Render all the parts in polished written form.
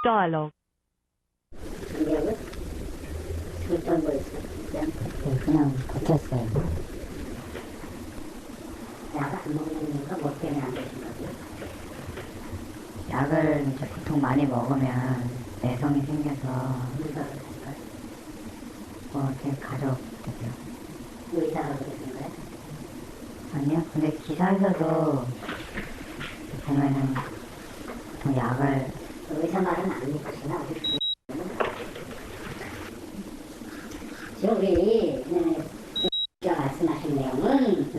Dialogue. 감기약을 어떤 거였어요? 그냥 버텼어요. 약을 안 먹는 이유가 뭐 때문에 안 되신 거죠? 약을 이제 보통 많이 먹으면 내성이 생겨서 의사가 그랬을까요? 제 가족들이요. 의사가 그랬을까요? 아니요. 근데 기사에서도 보면은 보통 약을 의사 말은 안 믿으시나? 지금 우리 가 말씀하신 내용은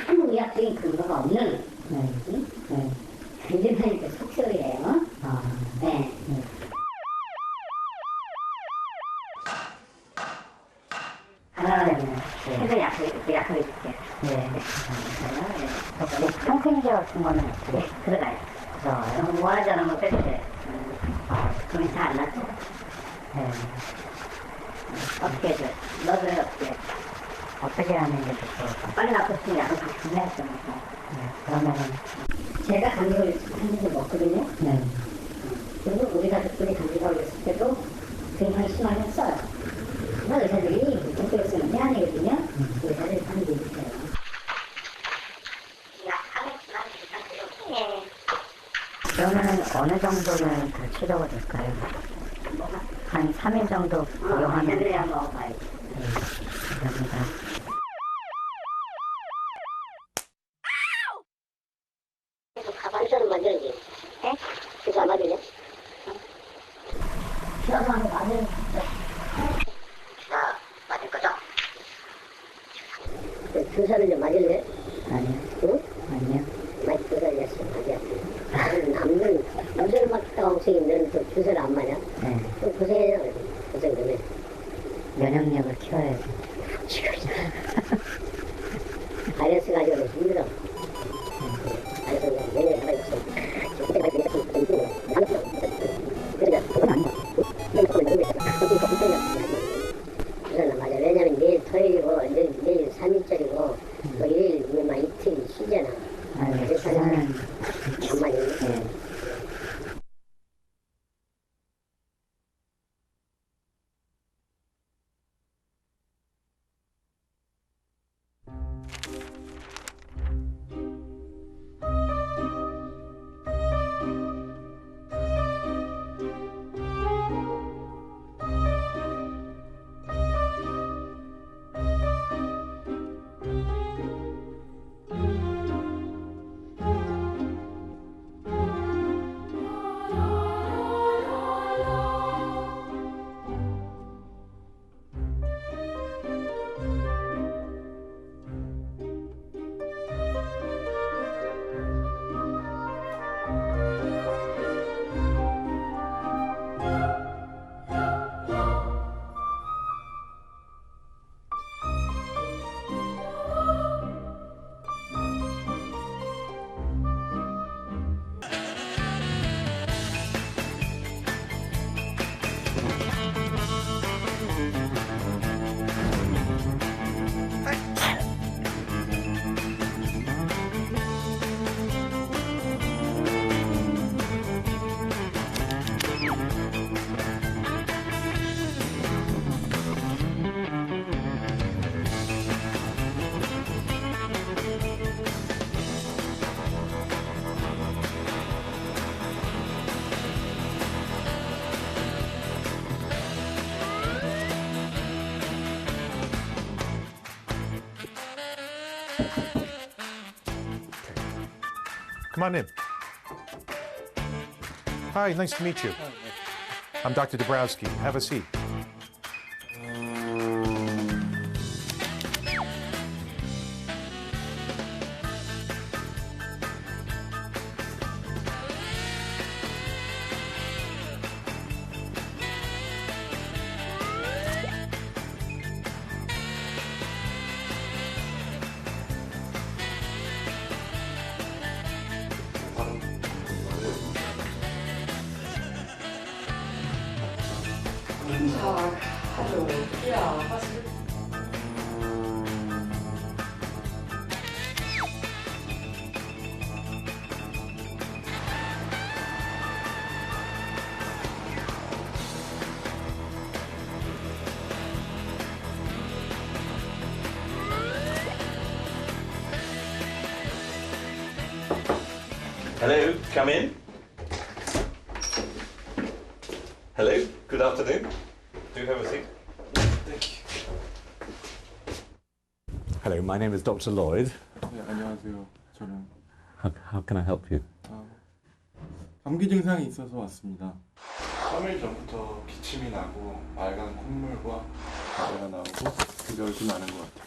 아무 의학적인 근거가 없는 굉장히 속설이에요. 네. 하나는 해서 약을 줄게요. 네. 항생제 같은 거는 네, 들어가요. 너무 원하지 않은 거 빼주세요. 그러면 잘 안 났죠? 네. 어떻게 해줘요? 넣어줘요, 어떻게 해요? 어떻게 하는 게 좋을까? 빨리 낳고 싶으면 약을 다 준비했죠. 네. 그러면은 제가 감기 걸렸을 때 한국에 먹거든요. 네. 그리고 우리 가족들이 감기 걸렸을 때도 굉장히 심하게 써요. 그러나 의사들이 목적으로 쓰는 게 아니거든요. 의사들이 하는 게 있어요. 그러면은 어느 정도는 다 치료가 될까요? 한 3일 정도 복용하면 의사들이 한번 먹어봐야지. 네. 감사합니다. 가만히서는 만들지. 에? 주사 안 맞을래? 주사 한번 맞을 주사 맞을 거죠? 주사를 좀 맞을래? 아니요. 응? 아니요. 맞을 주사를 했어. 맞아. 남들 주사를 맞다고 선생님들은 또 주사를 안 맞아? 네. 좀 고생해요. 고생 좀 해. 면역력을 키워야지. 바이러스 가지고는 힘들어. 바이러스 내년에 하나 있어. 주사는 맞아. 왜냐면 내일 토요일이고 내일 3일짜리고 또 일요일만 이틀 쉬잖아. 아니, 그래서 주사는 정말 네. Come on in. Hi, nice to meet you. I'm Dr. Dabrowski. Have a seat. Hello, come in. Hello, good afternoon. Do have a seat. Thank you. Hello, my name is Dr. Lloyd. 네, 안녕하세요. 저는 How can I help you? 감기 증상이 있어서 왔습니다. 3일 전부터 기침이 나고 맑은 콧물과 가래가 나오고 되게 얼굴 나는 것 같아요.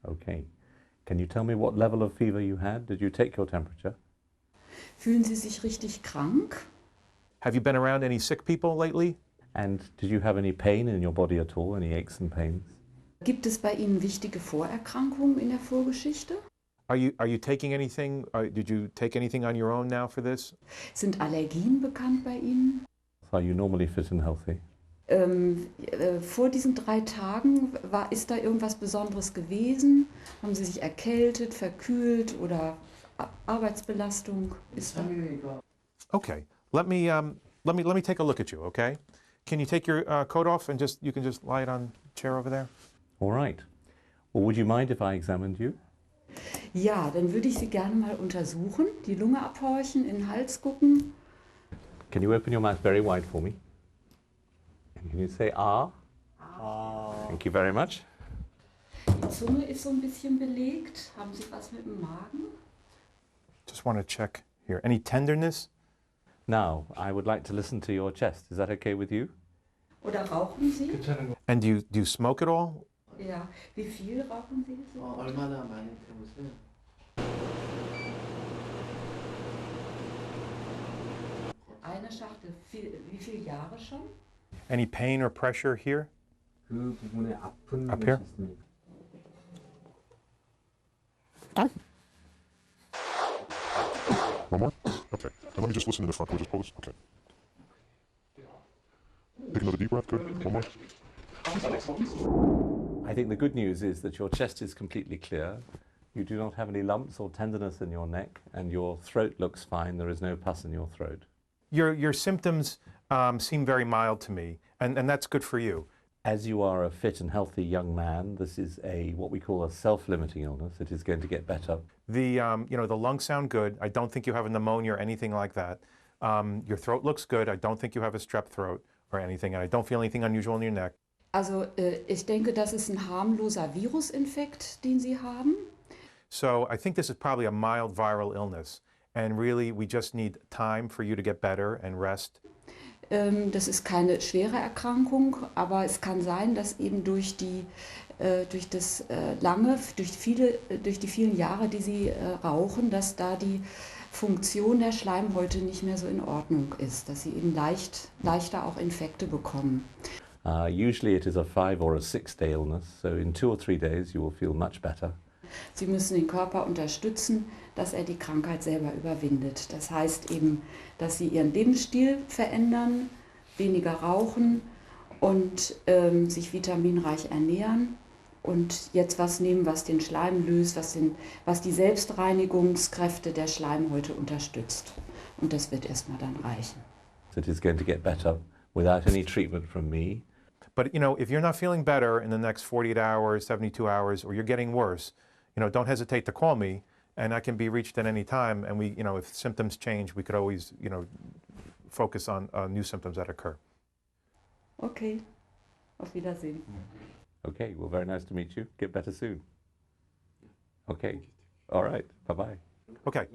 Okay. Can you tell me what level of fever you had? Did you take your temperature? Fühlen Sie sich richtig krank? Have you been around any sick people lately? And did you have any pain in your body at all? Any aches and pains? Gibt es bei Ihnen wichtige Vorerkrankungen in der Vorgeschichte? Are you taking anything? Did you take anything on your own now for this? Sind Allergien bekannt bei Ihnen? Are you normally fit and healthy? Vor diesen 3 Tagen ist da irgendwas Besonderes gewesen? Haben Sie sich erkältet, verkühlt oder Arbeitsbelastung? Ist da? Okay. Let me take a look at you. Okay. Can you take your coat off and you can just lie it on the chair over there? All right. Well, would you mind if I examined you? Ja, dann würde ich Sie gerne mal untersuchen, die Lunge abhorchen, in den Hals gucken. Can you open your mouth very wide for me? And can you say ah? Thank you very much. Die Zunge ist so ein bisschen belegt. Haben Sie was mit dem Magen? Just want to check here. Any tenderness? Now, I would like to listen to your chest. Is that okay with you? Oder rauchen Sie? And do you smoke at all? Ja. Wie viel rauchen Sie? So? 얼마나 많이 태우세요? Eine Schachtel. Wie viele Jahre schon? Any pain or pressure here? 그 부분에 아픈 Up 곳이 here? 있습니까? One more? Okay. And let me just listen in the front. Can we just pull this? Okay. Take another deep breath. Good. One more. I think the good news is that your chest is completely clear. You do not have any lumps or tenderness in your neck, and your throat looks fine. There is no pus in your throat. Your symptoms seem very mild to me, and that's good for you. As you are a fit and healthy young man, this is what we call a self-limiting illness. It is going to get better. The lungs sound good. I don't think you have a pneumonia or anything like that. Your throat looks good. I don't think you have a strep throat or anything, and I don't feel anything unusual in your neck. Also ich denke, das ist ein harmloser Virusinfekt, den Sie haben. So I think this is probably a mild viral illness, and really we just need time for you to get better and rest. Das ist keine schwere Erkrankung, aber es kann sein, dass eben durch die vielen Jahre, die Sie rauchen, dass da die Funktion der Schleimhäute nicht mehr so in Ordnung ist, dass Sie eben leichter auch Infekte bekommen. Usually it is a 5 or a 6 day illness, so in 2 or 3 days you will feel much better. Sie müssen den Körper unterstützen, dass er die Krankheit selber überwindet. Das heißt eben, dass Sie Ihren Lebensstil verändern, weniger rauchen und sich vitaminreich ernähren und jetzt was nehmen, was den Schleim löst, was die Selbstreinigungskräfte der Schleimhäute unterstützt. Und das wird erstmal dann reichen. It is going to get better without any treatment from me. But if you're not feeling better in the next 48 hours, 72 hours, or you're getting worse, don't hesitate to call me, and I can be reached at any time. And we, if symptoms change, we could always, focus on new symptoms that occur. Okay, auf Wiedersehen. Okay, well, very nice to meet you. Get better soon. Okay, all right, bye-bye. Okay.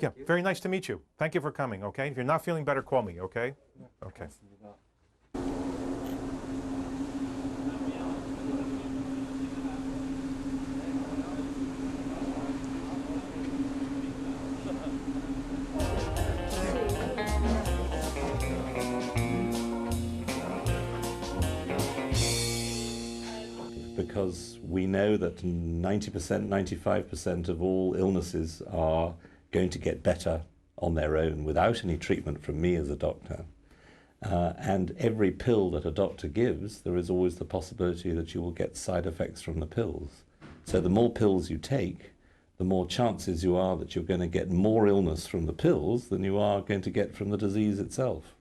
Yeah, very nice to meet you. Thank you for coming, okay? If you're not feeling better, call me, okay? Okay. Because we know that 90%, 95% of all illnesses are going to get better on their own without any treatment from me as a doctor. And every pill that a doctor gives, there is always the possibility that you will get side effects from the pills. So the more pills you take, the more chances you are that you're going to get more illness from the pills than you are going to get from the disease itself.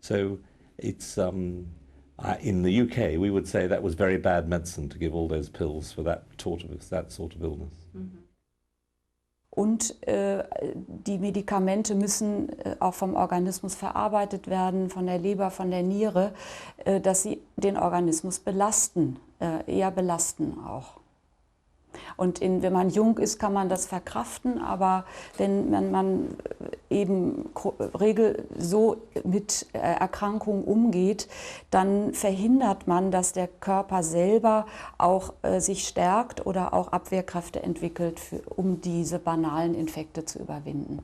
So It's in the UK, we would say that was very bad medicine to give all those pills for that sort of illness. Und die Medikamente müssen auch vom Organismus verarbeitet werden, von der Leber, von der Niere, dass sie den Organismus belasten, eher belasten auch. Und wenn man jung ist, kann man das verkraften, aber wenn man eben so mit Erkrankungen umgeht, dann verhindert man, dass der Körper selber auch sich stärkt oder auch Abwehrkräfte entwickelt, um diese banalen Infekte zu überwinden.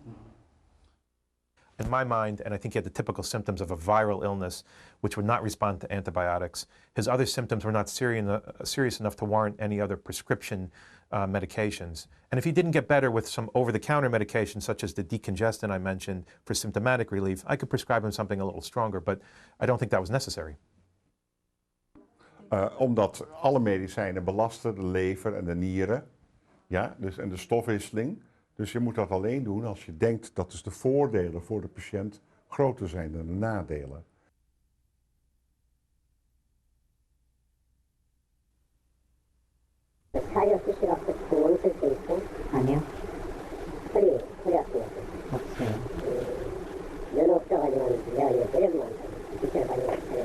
In my mind, and I think he had the typical symptoms of a viral illness, which would not respond to antibiotics. His other symptoms were not serious enough to warrant any other prescription medications. And if he didn't get better with some over-the-counter medications, such as the decongestant I mentioned for symptomatic relief, I could prescribe him something a little stronger, but I don't think that was necessary. Omdat alle medicijnen belasten de lever en de nieren, ja, dus, en de stofwisseling. Dus je moet dat alleen doen als je denkt dat dus de voordelen voor de patiënt groter zijn dan de nadelen. 아니요. 허리 아프고. 없어요. 면 없어가지고 내가 이제 때려만 밑에 가지고 가요.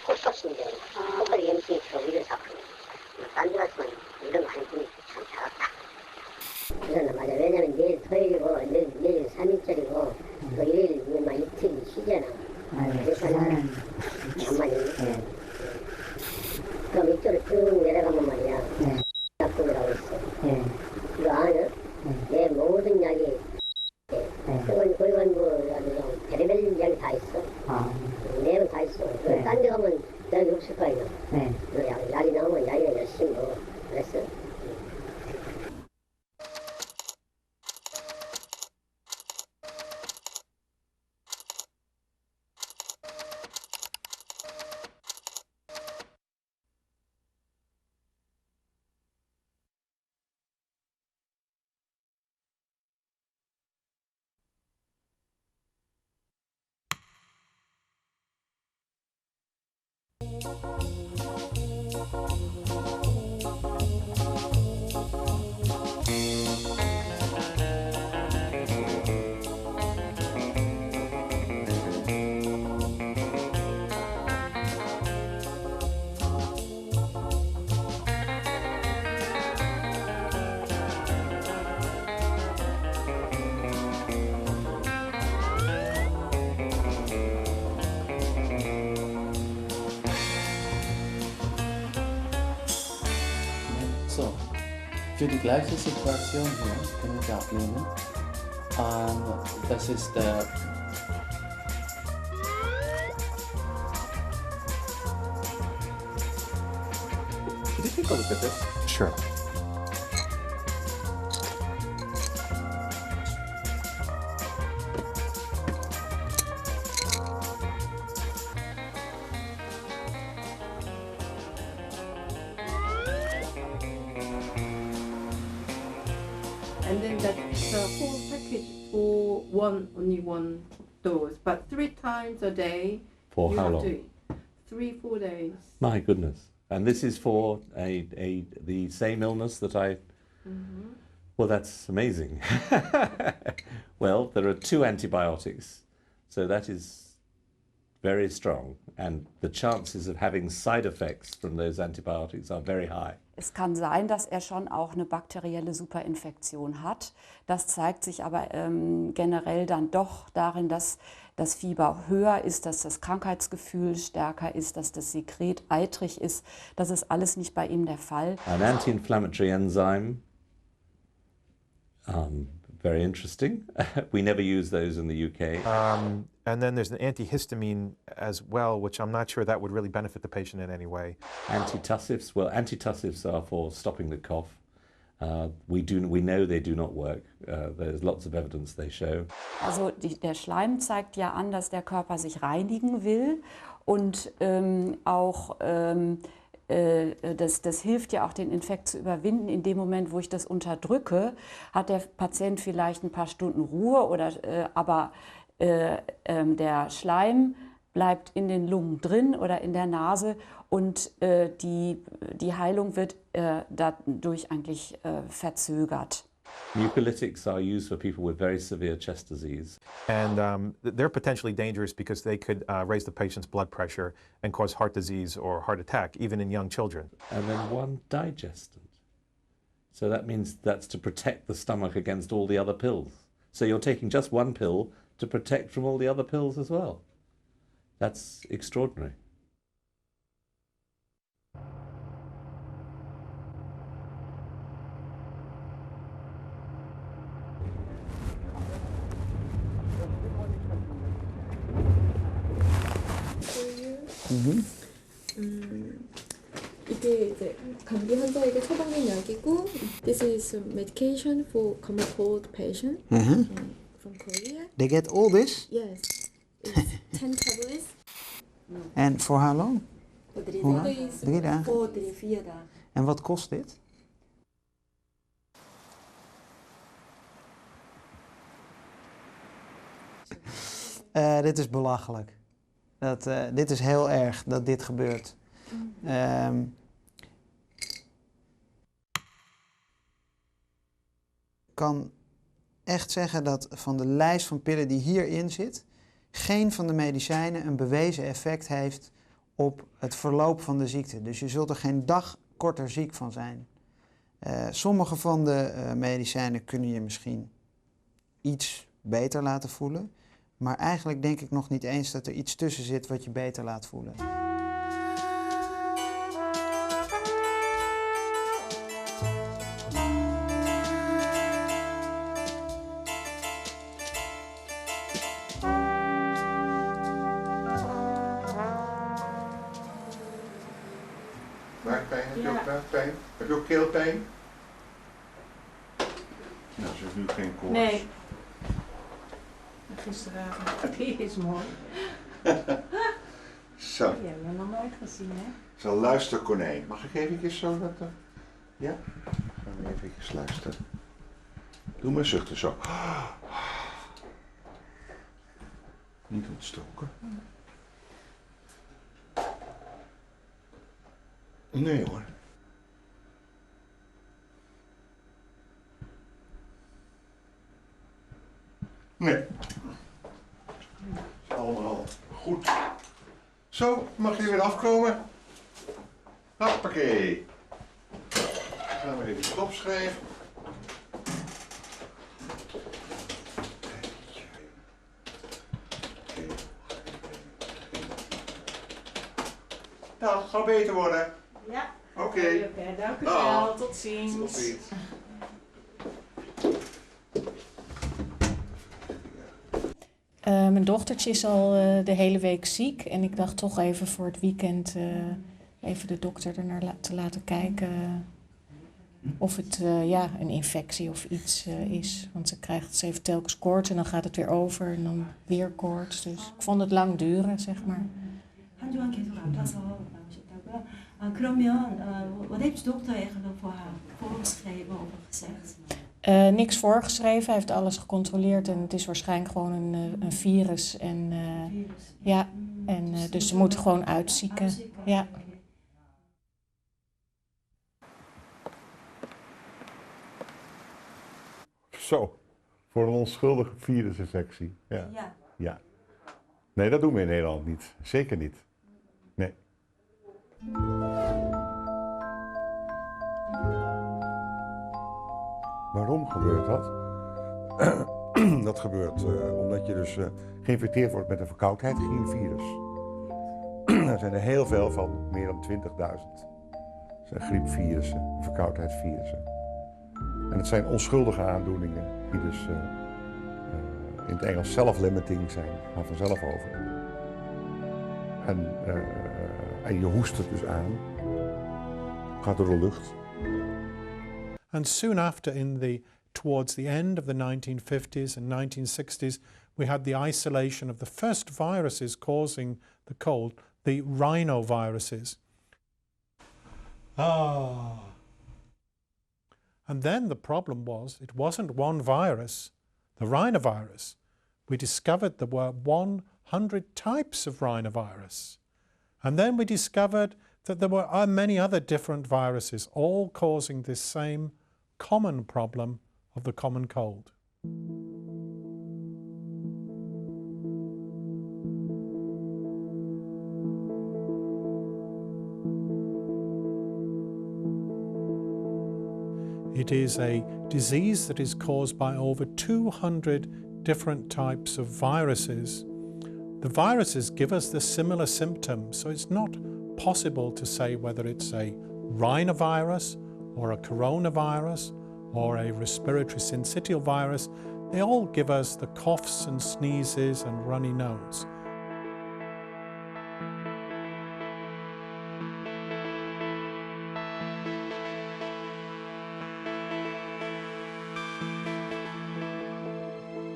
콧값인데 콧발이 염증이 저기를 잡고 딴 데 갔으면 이런 거 안 주니 참 잘했다. 그거는 맞아. 왜냐면 내일 토요일이고 내일 3일짜리고 또 일요일만 이틀 쉬잖아. 그래서 잠만이. 그럼 이쪽으로 쭉 내려가면 말이야. 약국이라고 있어. 이거 아는? 내 모든 약이 골반부 별의별 약이 다 있어. 내는 다 있어. 딴 데 가면 약이 없을 거 아니야. 약이 나오면 약이나 열심히 먹어. 그랬어? So, für die gleiche Situation hier können wir auch nehmen. Das ist der Could you take a look at this? Sure. And then that's the whole package for only one dose, but 3 times a day. For you how have long? to eat. 3-4 days. My goodness. And this is for the same illness that I... Well, that's amazing. Well, there are 2 antibiotics, so that is very strong, and the chances of having side effects from those antibiotics are very high. Es kann sein, dass er schon auch eine bakterielle Superinfektion hat. Das zeigt sich aber generell dann doch darin, dass das Fieber höher ist, dass das Krankheitsgefühl stärker ist, dass das Sekret eitrig ist. Das ist alles nicht bei ihm der Fall. An anti-inflammatory enzyme, very interesting. We never use those in the UK. And then there's an antihistamine as well, which I'm not sure that would really benefit the patient in any way. Antitussives, well, antitussives are for stopping the cough. We know they do not work. There's lots of evidence they show. Also der Schleim zeigt ja an, dass der Körper sich reinigen will und auch das hilft ja auch, den Infekt zu überwinden. In dem Moment, wo ich das unterdrücke, hat der Patient vielleicht ein paar Stunden Ruhe, aber der Schleim bleibt in den Lungen drin oder in der Nase und die Heilung wird dadurch eigentlich verzögert. Mucolytics are used for people with very severe chest disease. And they're potentially dangerous because they could raise the patient's blood pressure and cause heart disease or heart attack, even in young children. And then one digestant. So that means that's to protect the stomach against all the other pills. So you're taking just one pill to protect from all the other pills as well. That's extraordinary. 이게 이제 감기 환자에게 처방된 약이고, this is medication for common cold patient from Korea. They get all this? Yes, it's 10 tablets. And for how long? Voor 3 Hoe dagen. lang? 3 dagen? Voor 3-4 dagen. En wat kost dit? Dit is belachelijk. Dit is heel erg dat dit gebeurt. Ik kan echt zeggen dat van de lijst van pillen die hierin zit, geen van de medicijnen een bewezen effect heeft op het verloop van de ziekte. Dus je zult er geen dag korter ziek van zijn. Sommige van de medicijnen kunnen je misschien iets beter laten voelen. Maar eigenlijk denk ik nog niet eens dat er iets tussen zit wat je beter laat voelen. Buikpijn, heb je ook buikpijn? Heb je ook keelpijn? Nou, ze heeft nu geen koorts. Nee. Gisteravond. Die is mooi. Zo. Die hebben we nog nooit gezien, hè? Zo, luister konijn. Mag ik even zo dat... Ja? Gaan we even luisteren. Doe maar zuchten zo. Niet ontstoken. Nee hoor. Nee. Allemaal goed. Zo, mag je weer afkomen? Hoppakee. Gaan we even stop schrijven. Nou, gaat beter worden. Ja. Oké. Dank u wel. Tot ziens. Tot ziens. Mijn dochtertje is al de hele week ziek en ik dacht toch even voor het weekend even de dokter er naar te laten kijken of het een infectie of iets is. Want ze heeft telkens koorts en dan gaat het weer over en dan weer koorts. Dus ik vond het lang duren, zeg maar. 한 주간 계속 아파서 나오셨다고요? 그러면 wat heeft de dokter eigenlijk voorgeschreven of gezegd? Niks voorgeschreven, hij heeft alles gecontroleerd en het is waarschijnlijk gewoon een virus. En, ja, en dus ze moeten gewoon uitzieken. Ja. Zo, voor een onschuldige virusinfectie. Ja. Ja. Ja. Nee, dat doen we in Nederland niet. Zeker niet. Nee. Waarom gebeurt dat? Dat gebeurt omdat je dus geïnfecteerd wordt met een verkoudheid, geen virus. Er zijn er heel veel van, meer dan 20.000. Dat zijn griepvirussen, verkoudheidsvirussen. En het zijn onschuldige aandoeningen die dus in het Engels self-limiting zijn, gaan vanzelf over. En je hoest het dus aan, gaat door de lucht. And soon after, towards the end of the 1950s and 1960s, we had the isolation of the first viruses causing the cold, the rhinoviruses. And then the problem was, it wasn't one virus, the rhinovirus. We discovered there were 100 types of rhinovirus. And then we discovered that there were many other different viruses, all causing this same common problem of the common cold. It is a disease that is caused by over 200 different types of viruses. The viruses give us the similar symptoms, so it's not possible to say whether it's a rhinovirus or a coronavirus or a respiratory syncytial virus. They all give us the coughs and sneezes and runny nose.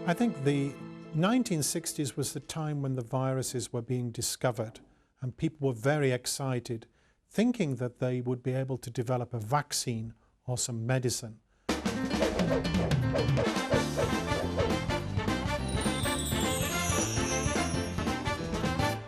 I think the 1960s was the time when the viruses were being discovered, and people were very excited, thinking that they would be able to develop a vaccine or some medicine.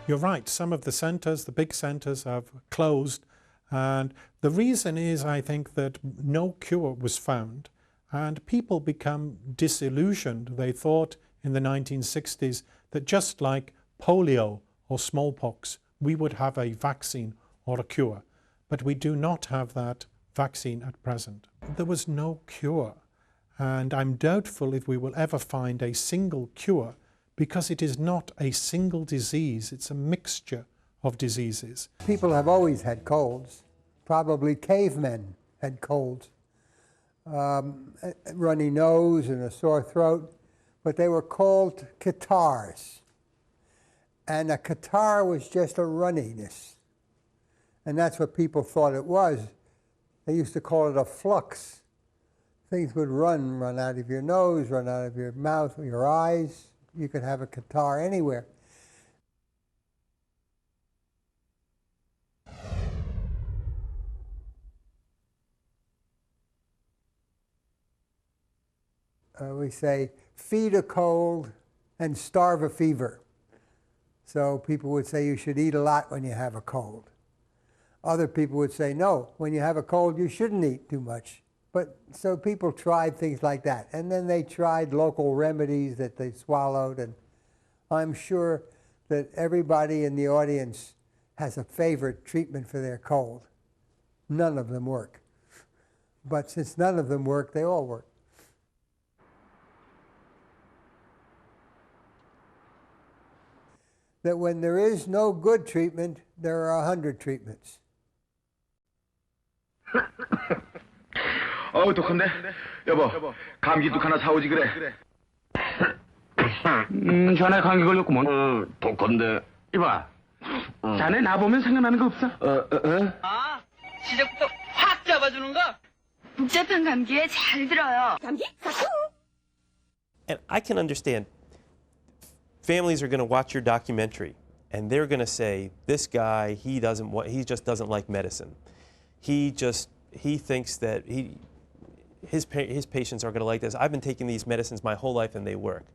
You're right, some of the centres, the big centres, have closed, and the reason is, I think, that no cure was found. And people become disillusioned. They thought in the 1960s that just like polio or smallpox, we would have a vaccine or a cure. But we do not have that vaccine at present. There was no cure. And I'm doubtful if we will ever find a single cure, because it is not a single disease, it's a mixture of diseases. People have always had colds. Probably cavemen had colds. Runny nose and a sore throat, but they were called catarrhs. And a catarrh was just a runniness. And that's what people thought it was. They used to call it a flux. Things would run out of your nose, run out of your mouth, or your eyes. You could have a catarrh anywhere. We say, feed a cold and starve a fever. So people would say you should eat a lot when you have a cold. Other people would say, no, when you have a cold, you shouldn't eat too much. But so people tried things like that. And then they tried local remedies that they swallowed. And I'm sure that everybody in the audience has a favorite treatment for their cold. None of them work. But since none of them work, they all work. That when there is no good treatment, there are 100 treatments. 어우 독한데? 여보, 감기도 하나 사오지 그래. 자네 감기 걸렸구먼. 독한데. 이봐, 자네 나보면 생각나는 거 없어? 아, 시작부터 확 잡아주는 거? 복잡한 감기에 잘 들어요. 감기? And I can understand. Families are going to watch your documentary, and they're going to say, "This guy, he just doesn't like medicine. He thinks that his patients are going to like this. I've been taking these medicines my whole life, and they work."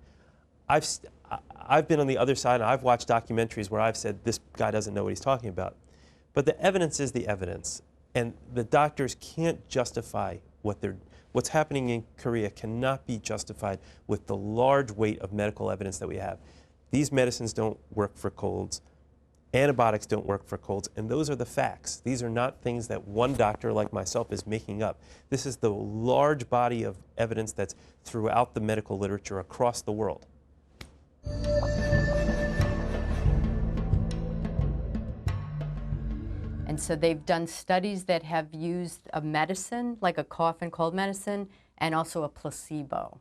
I've been on the other side, and I've watched documentaries where I've said, "This guy doesn't know what he's talking about." But the evidence is the evidence, and the doctors can't justify what's happening in Korea cannot be justified with the large weight of medical evidence that we have. These medicines don't work for colds. Antibiotics don't work for colds, and those are the facts. These are not things that one doctor like myself is making up. This is the large body of evidence that's throughout the medical literature across the world. And so they've done studies that have used a medicine, like a cough and cold medicine, and also a placebo.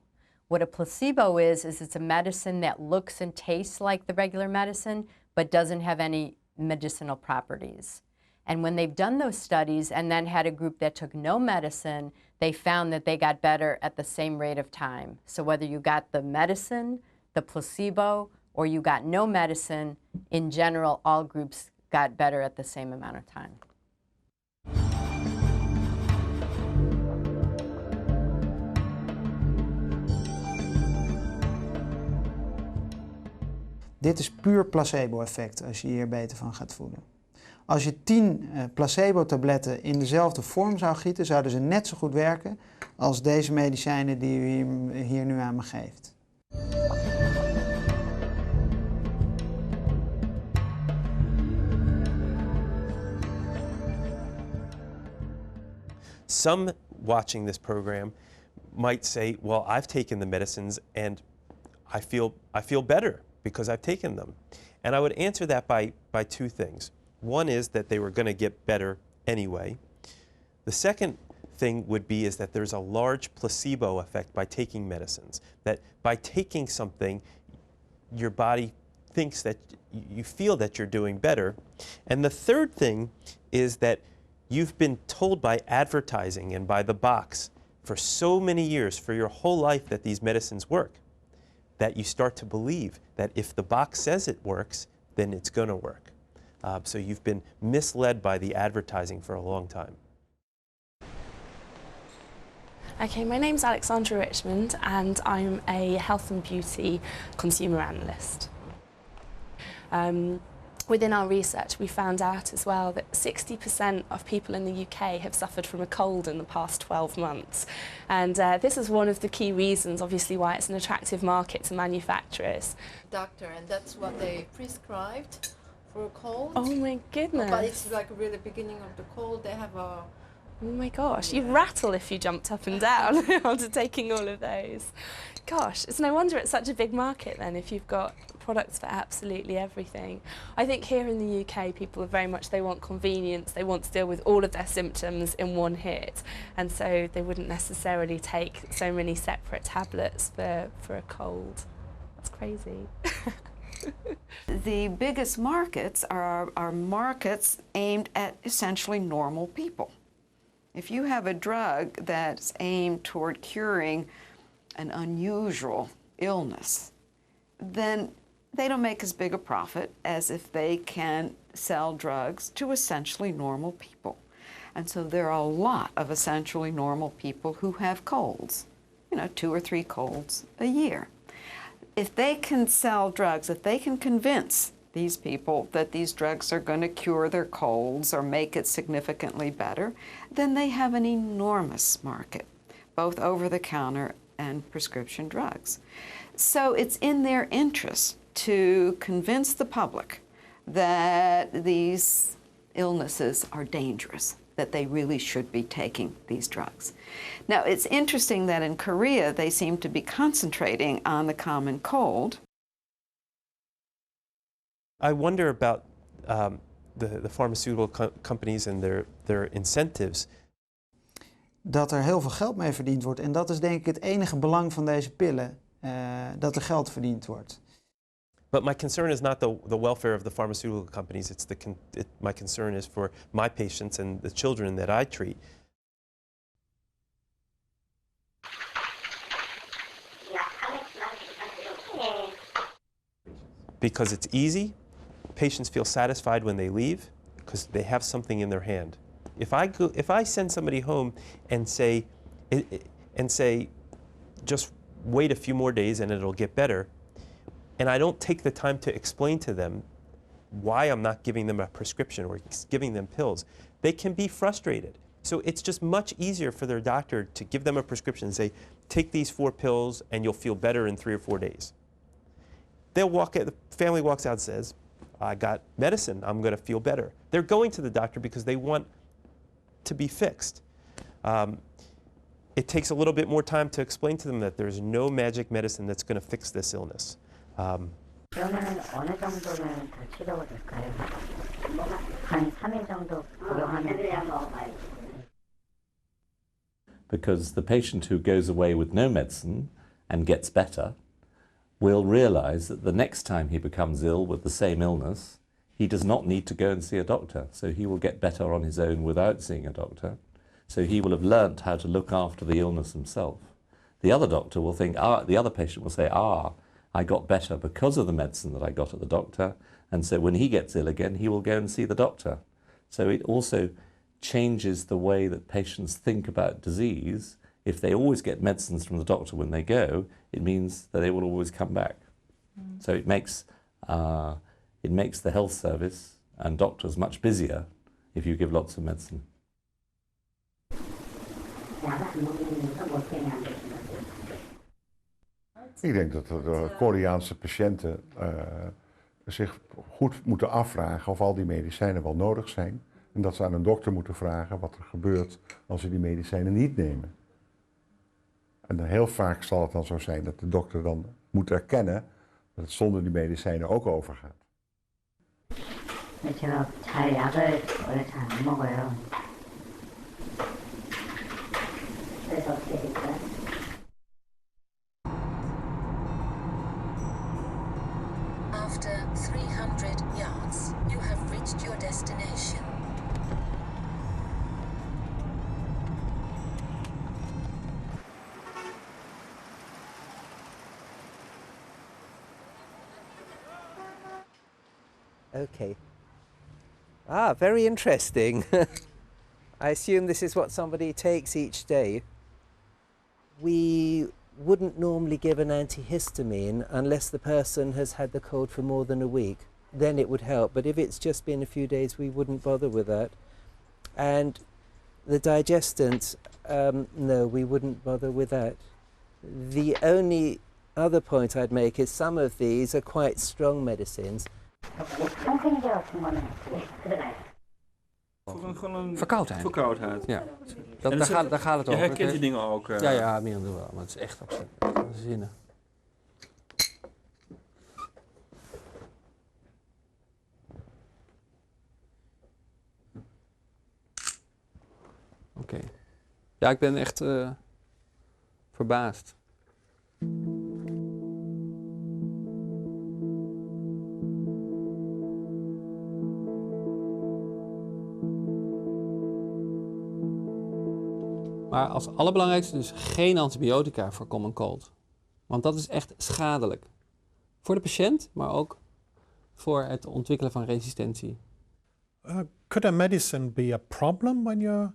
What a placebo is it's a medicine that looks and tastes like the regular medicine, but doesn't have any medicinal properties. And when they've done those studies and then had a group that took no medicine, they found that they got better at the same rate of time. So whether you got the medicine, the placebo, or you got no medicine, in general, all groups got better at the same amount of time. Dit is puur placebo-effect als je je hier beter van gaat voelen. Als je 10 placebo-tabletten in dezelfde vorm zou gieten, zouden ze net zo goed werken als deze medicijnen die u hier nu aan me geeft. Some watching this program might say, well, I've taken the medicines and I feel better because I've taken them. And I would answer that by two things. One is that they were going to get better anyway. The second thing would be is that there's a large placebo effect by taking medicines, that by taking something, your body thinks that you feel that you're doing better. And the third thing is that you've been told by advertising and by the box for so many years, for your whole life, that these medicines work, that you start to believe that if the box says it works, then it's going to work. So you've been misled by the advertising for a long time. Okay, my name's Alexandra Richmond and I'm a health and beauty consumer analyst. Within our research, we found out as well that 60% of people in the UK have suffered from a cold in the past 12 months. And this is one of the key reasons, obviously, why it's an attractive market to manufacturers. Doctor, and that's what they prescribed for a cold. Oh my goodness. But it's like really the beginning of the cold, they have a... Oh my gosh, you'd rattle if you jumped up and down after taking all of those. Gosh, it's no wonder it's such a big market then if you've got products for absolutely everything. I think here in the UK people are very much, they want convenience, they want to deal with all of their symptoms in one hit, and so they wouldn't necessarily take so many separate tablets for a cold. That's crazy. The biggest markets are markets aimed at essentially normal people. If you have a drug that's aimed toward curing an unusual illness, then they don't make as big a profit as if they can sell drugs to essentially normal people. And so there are a lot of essentially normal people who have colds, 2 or 3 colds a year. If they can sell drugs, if they can convince these people that these drugs are going to cure their colds or make it significantly better, then they have an enormous market, both over-the-counter and prescription drugs. So it's in their interest to convince the public that these illnesses are dangerous, that they really should be taking these drugs. Now, it's interesting that in Korea, they seem to be concentrating on the common cold. I wonder about the pharmaceutical companies and their incentives. Dat er heel veel geld mee verdiend wordt. En dat is denk ik het enige belang van deze pillen, dat er geld verdiend wordt. But my concern is not the welfare of the pharmaceutical companies. My concern is for my patients and the children that I treat. Because it's easy, patients feel satisfied when they leave because they have something in their hand. If I send somebody home and say, just wait a few more days and it'll get better, and I don't take the time to explain to them why I'm not giving them a prescription or giving them pills, they can be frustrated. So it's just much easier for their doctor to give them a prescription and say, take these 4 pills and you'll feel better in 3 or 4 days. The family walks out and says, I got medicine, I'm going to feel better. They're going to the doctor because they want to be fixed. It takes a little bit more time to explain to them that there's no magic medicine that's going to fix this illness. 그러면 어느 정도는 더 치료가 될까요? 한 3일 정도 복용하면. Because the patient who goes away with no medicine and gets better will realize that the next time he becomes ill with the same illness, he does not need to go and see a doctor. So he will get better on his own without seeing a doctor. So he will have learnt how to look after the illness himself. The other doctor will think, the other patient will say, I got better because of the medicine that I got at the doctor. And so when he gets ill again, he will go and see the doctor. So it also changes the way that patients think about disease. If they always get medicines from the doctor when they go, it means that they will always come back. So it makes It makes the health service and doctors much busier if you give lots of medicine. Ik denk dat de Koreaanse patiënten zich goed moeten afvragen of al die medicijnen wel nodig zijn. En dat ze aan een dokter moeten vragen wat er gebeurt als ze die medicijnen niet nemen. En heel vaak zal het dan zo zijn dat de dokter dan moet erkennen dat het zonder die medicijnen ook overgaat. 제가 잘 약을 원래 잘 안 먹어요. 그래서 어떻게 될까요? After 300 yards, you have reached your destination. Okay. Ah, very interesting. I assume this is what somebody takes each day. We wouldn't normally give an antihistamine unless the person has had the cold for more than a week. Then it would help. But if it's just been a few days, we wouldn't bother with that. And the digestants, no, we wouldn't bother with that. The only other point I'd make is some of these are quite strong medicines. Verkoudheid. Verkoudheid. Ja, En daar gaat het over. Je herkent die dingen ook. Ja, meer dan wel, maar het is echt absurd. Zinnen. Oké. Ja, ik ben echt verbaasd. Maar als allerbelangrijkste dus geen antibiotica voor common cold. Want dat is echt schadelijk. Voor de patiënt, maar ook voor het ontwikkelen van resistentie. Could a medicine be a problem when you're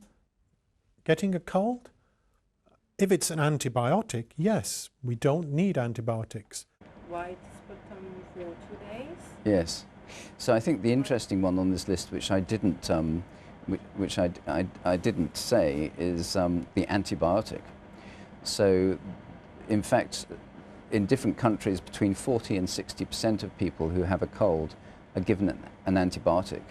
getting a cold? If it's an antibiotic, yes, we don't need antibiotics. White sputum for 2 days? Yes. So I think the interesting one on this list, which I didn't I didn't say, is the antibiotic. So, in fact, in different countries, between 40 and 60% of people who have a cold are given an antibiotic.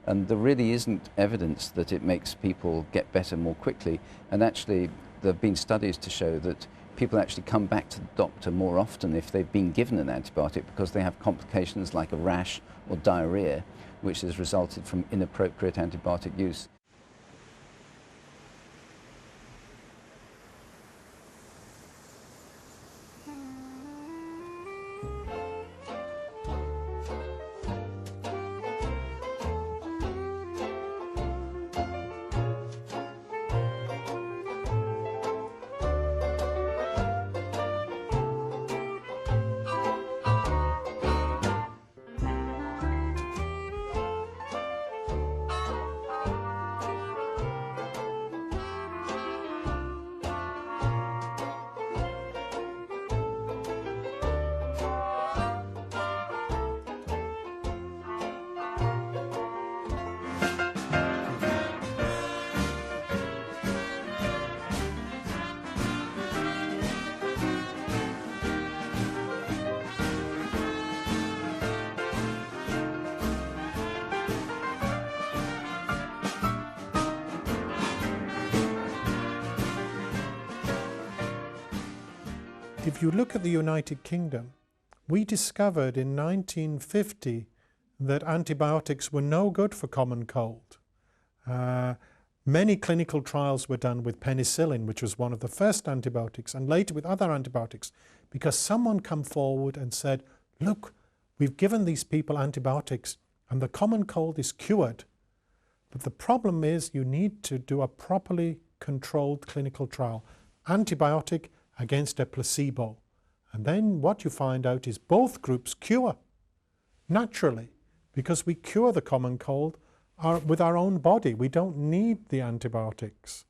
And there really isn't evidence that it makes people get better more quickly. And actually, there have been studies to show that people actually come back to the doctor more often if they've been given an antibiotic because they have complications like a rash or diarrhea, which has resulted from inappropriate antibiotic use. If you look at the United Kingdom, we discovered in 1950 that antibiotics were no good for common cold. Many clinical trials were done with penicillin, which was one of the first antibiotics, and later with other antibiotics, because someone came forward and said, look, we've given these people antibiotics and the common cold is cured. But the problem is you need to do a properly controlled clinical trial. Antibiotic against a placebo. And then what you find out is both groups cure naturally, because we cure the common cold with our own body. We don't need the antibiotics.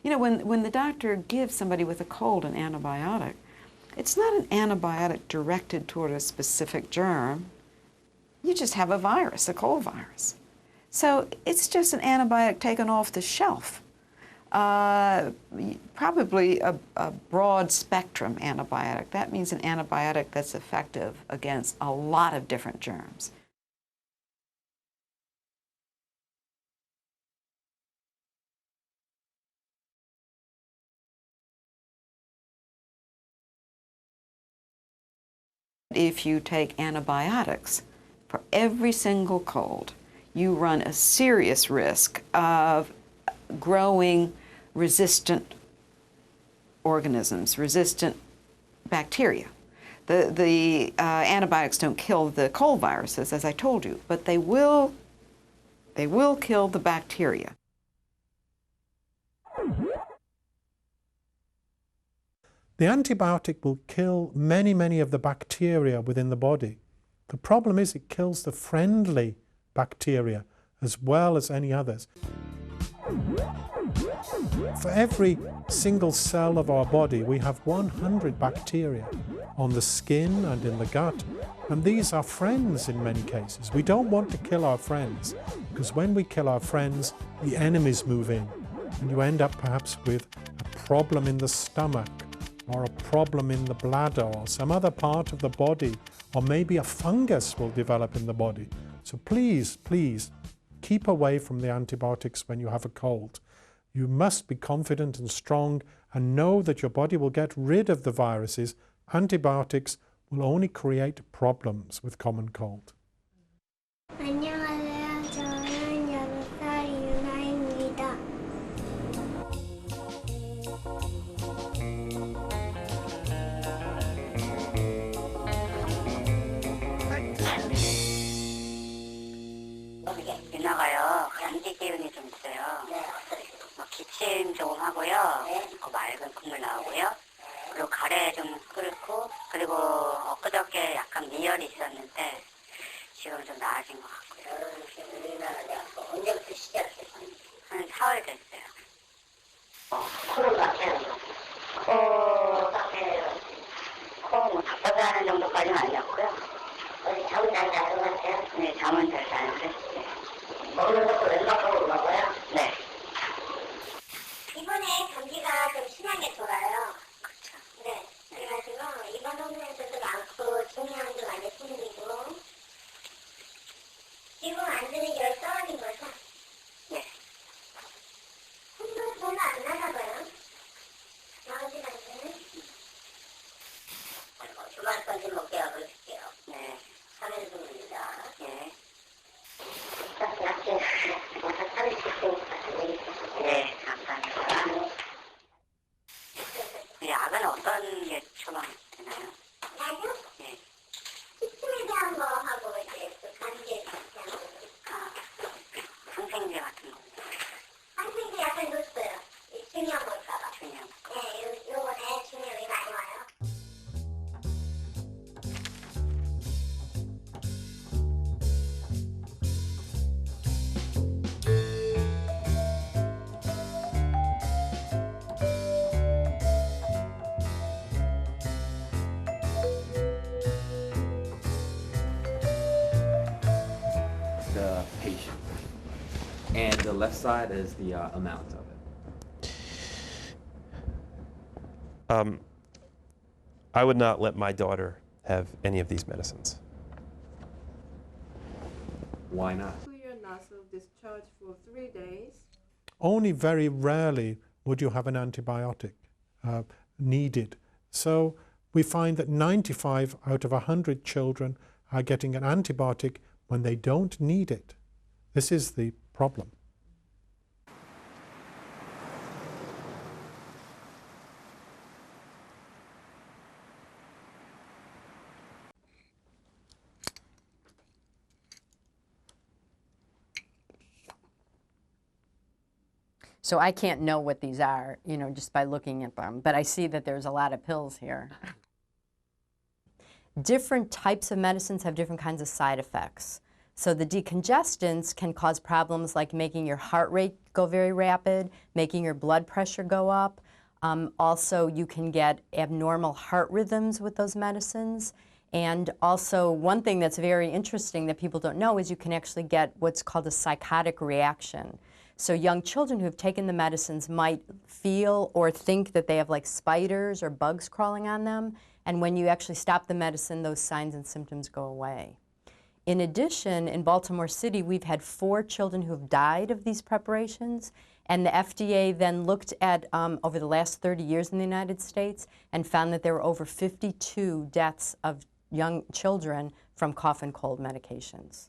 You know, when the doctor gives somebody with a cold an antibiotic, it's not an antibiotic directed toward a specific germ. You just have a virus, a cold virus. So it's just an antibiotic taken off the shelf. Probably a broad spectrum antibiotic. That means an antibiotic that's effective against a lot of different germs. If you take antibiotics for every single cold, you run a serious risk of growing resistant organisms, resistant bacteria. The antibiotics don't kill the cold viruses, as I told you, but they will kill the bacteria. The antibiotic will kill many of the bacteria within the body. The problem is it kills the friendly bacteria as well as any others. For every single cell of our body, we have 100 bacteria on the skin and in the gut, and these are friends in many cases. We don't want to kill our friends, because when we kill our friends, the enemies move in, and you end up perhaps with a problem in the stomach, or a problem in the bladder, or some other part of the body, or maybe a fungus will develop in the body. So please, please, keep away from the antibiotics when you have a cold. You must be confident and strong and know that your body will get rid of the viruses. Antibiotics will only create problems with common cold. 안녕하세요. 저는 6살 유나입니다. 유나가요, 감기 기운이 좀 있어요. 기침 조금 하고요. 맑은 콧물 나오고요. 그리고 가래 좀 끓고, 그리고 엊그저께 약간 미열이 있었는데 지금 좀 나아진 것 같고요. 언제부터 시작했어요? 한 4월 됐어요. 코를 막혀요. 코 막혀요. 코 답답해하는 정도까지는 아니었고요. 어디 잠은 잘 자는 것 같아요? 네, 잠은 잘 자는데. 먹는 것도 왼쪽으로 먹어요? 네. 이번에 감기가 좀 심하게 돌아요. 그렇죠. 네. 그래가지고 이번 동네에서도 많고 중요한도 많이 생기고 지금 안 드는 게 떨어진 거죠? 네. 혼자 돈은 안 나나 봐요. 나오진 않네. 주말까지 먹게 하고 있을게요. 네. 3일 정도입니다. 네. 약게 와서 살을 씻고 네, 감사합니다. 약은 어떤 게 처방되나요? 약요? 네. 기침에 대한 거 하고 이제 또 감기에 대한 거. 항생제 같은 거. 항생제 약간 넣었어요. 중요한 걸까봐. 중요한 거. 네, 요번에 중요한 많이 와요. The patient, and the left side is the amount of it. I would not let my daughter have any of these medicines. Why not? Clear nasal discharge for 3 days. Only very rarely would you have an antibiotic needed. So we find that 95 out of 100 children are getting an antibiotic when they don't need it. This is the problem. So I can't know what these are, you know, just by looking at them, but I see that there's a lot of pills here. Different types of medicines have different kinds of side effects. So the decongestants can cause problems like making your heart rate go very rapid, making your blood pressure go up. Also, you can get abnormal heart rhythms with those medicines. And also, one thing that's very interesting that people don't know is you can actually get what's called a psychotic reaction. So young children who have taken the medicines might feel or think that they have like spiders or bugs crawling on them. And when you actually stop the medicine, those signs and symptoms go away. In addition, in Baltimore City, we've had 4 children who have died of these preparations. And the FDA then looked at, over the last 30 years in the United States, and found that there were over 52 deaths of young children from cough and cold medications.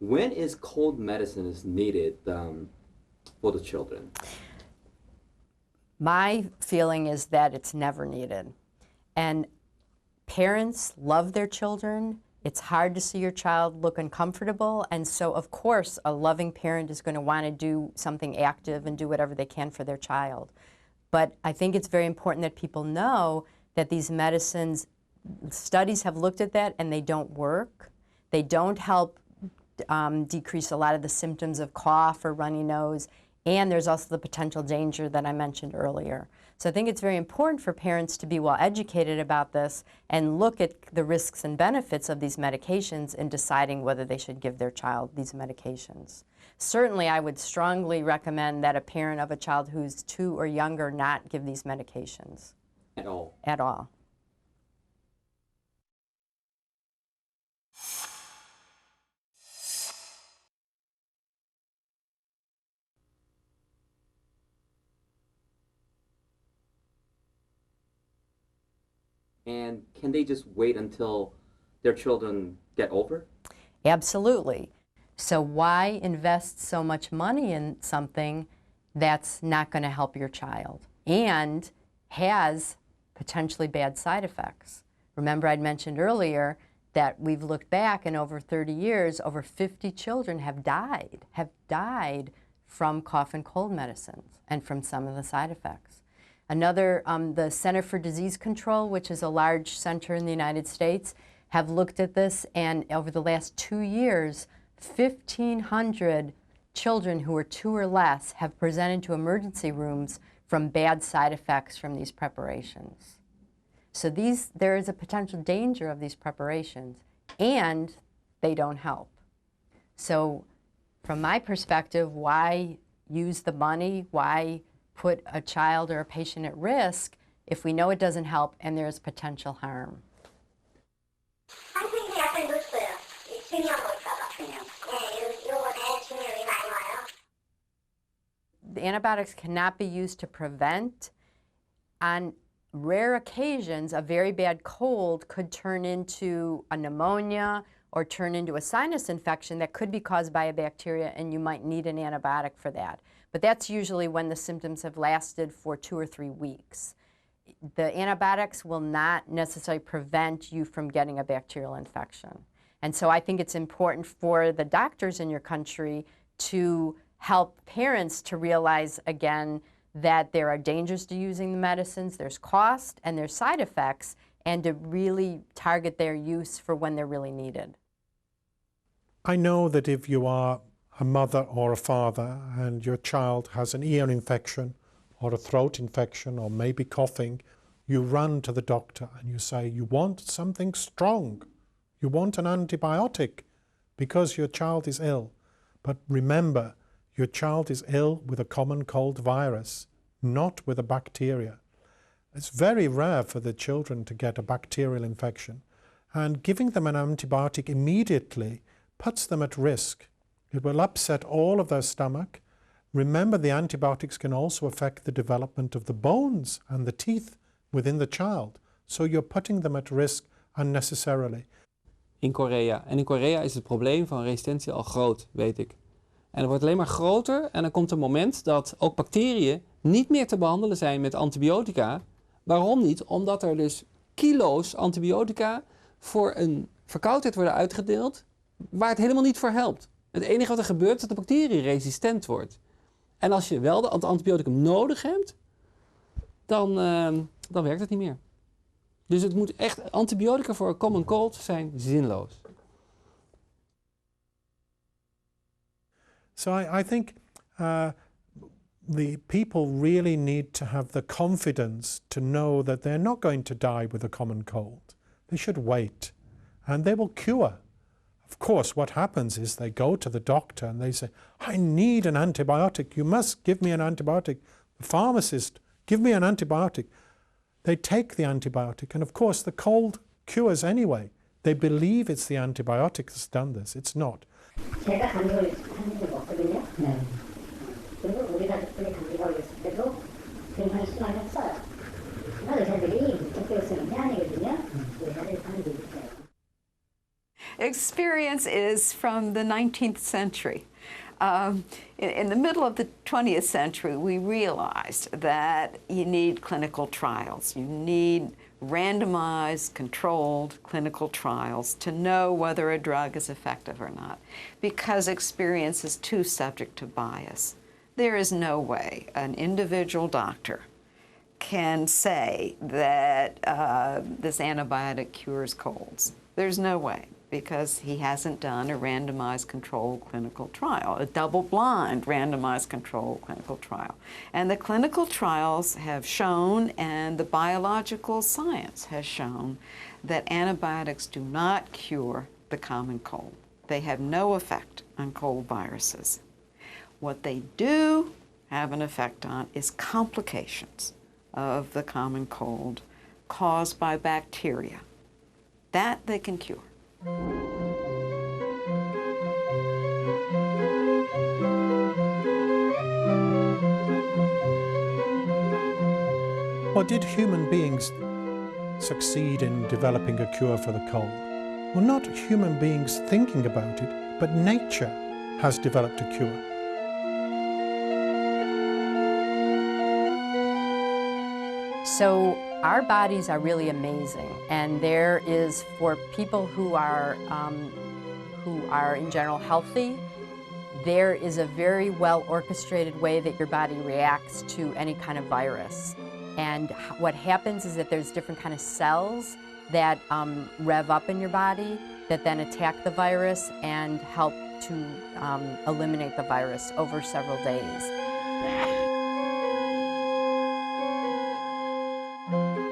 When is cold medicine is needed for the children? My feeling is that it's never needed. And parents love their children. It's hard to see your child look uncomfortable, and so of course a loving parent is going to want to do something active and do whatever they can for their child. But I think it's very important that people know that these medicines, studies have looked at that and they don't work. They don't help decrease a lot of the symptoms of cough or runny nose, and there's also the potential danger that I mentioned earlier. So I think it's very important for parents to be well educated about this and look at the risks and benefits of these medications in deciding whether they should give their child these medications. Certainly, I would strongly recommend that a parent of a child who's 2 or younger not give these medications. At all? At all. And can they just wait until their children get over? Absolutely. So why invest so much money in something that's not going to help your child and has potentially bad side effects? Remember, I'd mentioned earlier that we've looked back and over 30 years, over 50 children have died from cough and cold medicines and from some of the side effects. Another, the Center for Disease Control, which is a large center in the United States, have looked at this, and over the last 2 years, 1,500 children who are 2 or less have presented to emergency rooms from bad side effects from these preparations. So there is a potential danger of these preparations, and they don't help. So from my perspective, why use the money? Why put a child or a patient at risk if we know it doesn't help and there's potential harm? The antibiotics cannot be used to prevent. On rare occasions, a very bad cold could turn into a pneumonia or turn into a sinus infection that could be caused by a bacteria, and you might need an antibiotic for that. But that's usually when the symptoms have lasted for 2 or 3 weeks. The antibiotics will not necessarily prevent you from getting a bacterial infection. And so I think it's important for the doctors in your country to help parents to realize, again, that there are dangers to using the medicines, there's cost, and there's side effects, and to really target their use for when they're really needed. I know that if you are a mother or a father and your child has an ear infection or a throat infection or maybe coughing, you run to the doctor and you say, you want something strong. You want an antibiotic because your child is ill. But remember, your child is ill with a common cold virus, not with a bacteria. It's very rare for the children to get a bacterial infection, and giving them an antibiotic immediately puts them at risk. It will upset all of their stomach. Remember, the antibiotics can also affect the development of the bones and the teeth within the child. So you're putting them at risk unnecessarily. In Korea. En in Korea is het probleem van resistentie al groot, weet ik. En het wordt alleen maar groter en er komt een moment dat ook bacteriën niet meer te behandelen zijn met antibiotica. Waarom niet? Omdat er dus kilo's antibiotica voor een verkoudheid worden uitgedeeld waar het helemaal niet voor helpt. Het enige wat er gebeurt is dat de bacterie resistent wordt. En als je wel het antibioticum nodig hebt, dan werkt het niet meer. Dus het moet echt, antibiotica voor common cold zijn zinloos. So I think the people really need to have the confidence to know that they're not going to die with a common cold. They should wait, and they will cure. Of course, what happens is they go to the doctor and they say, I need an antibiotic. You must give me an antibiotic. The pharmacist, give me an antibiotic. They take the antibiotic, and of course the cold cures anyway. They believe it's the antibiotic that's done this. It's not. 제가 감기를 한 적이 없거든요. 네. 그리고 우리 가족들이 감기 걸렸을 때도 굉장히 심하게 했어요. 의사들이 적격수는 해안이거든요. 의사들이 하는 게 있어요. Experience is from the 19th century. In the middle of the 20th century, we realized that you need clinical trials. You need randomized, controlled clinical trials to know whether a drug is effective or not, because experience is too subject to bias. There is no way an individual doctor can say that this antibiotic cures colds. There's no way, because he hasn't done a randomized controlled clinical trial, a double-blind randomized controlled clinical trial. And the clinical trials have shown, and the biological science has shown, that antibiotics do not cure the common cold. They have no effect on cold viruses. What they do have an effect on is complications of the common cold caused by bacteria. That they can cure. Well, did human beings succeed in developing a cure for the cold? Well, not human beings thinking about it, but nature has developed a cure. So our bodies are really amazing, and there is, for people who are in general healthy, there is a very well orchestrated way that your body reacts to any kind of virus. And what happens is that there's different kind of cells that rev up in your body that then attack the virus and help to eliminate the virus over several days.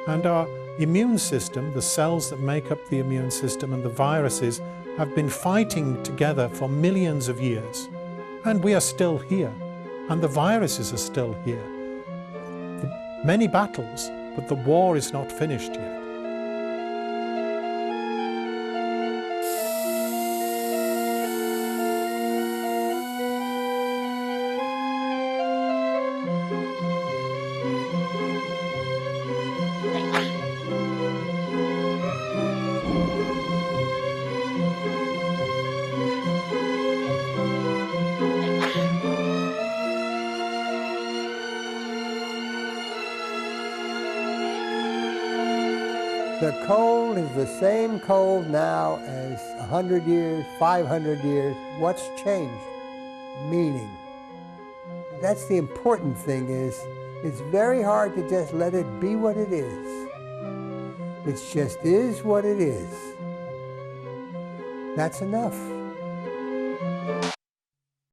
And our immune system, the cells that make up the immune system and the viruses, have been fighting together for millions of years. And we are still here. And the viruses are still here. Many battles, but the war is not finished yet. The cold is the same cold now as 100 years, 500 years. What's changed? Meaning. That's the important thing is, it's very hard to just let it be what it is. It just is what it is. That's enough.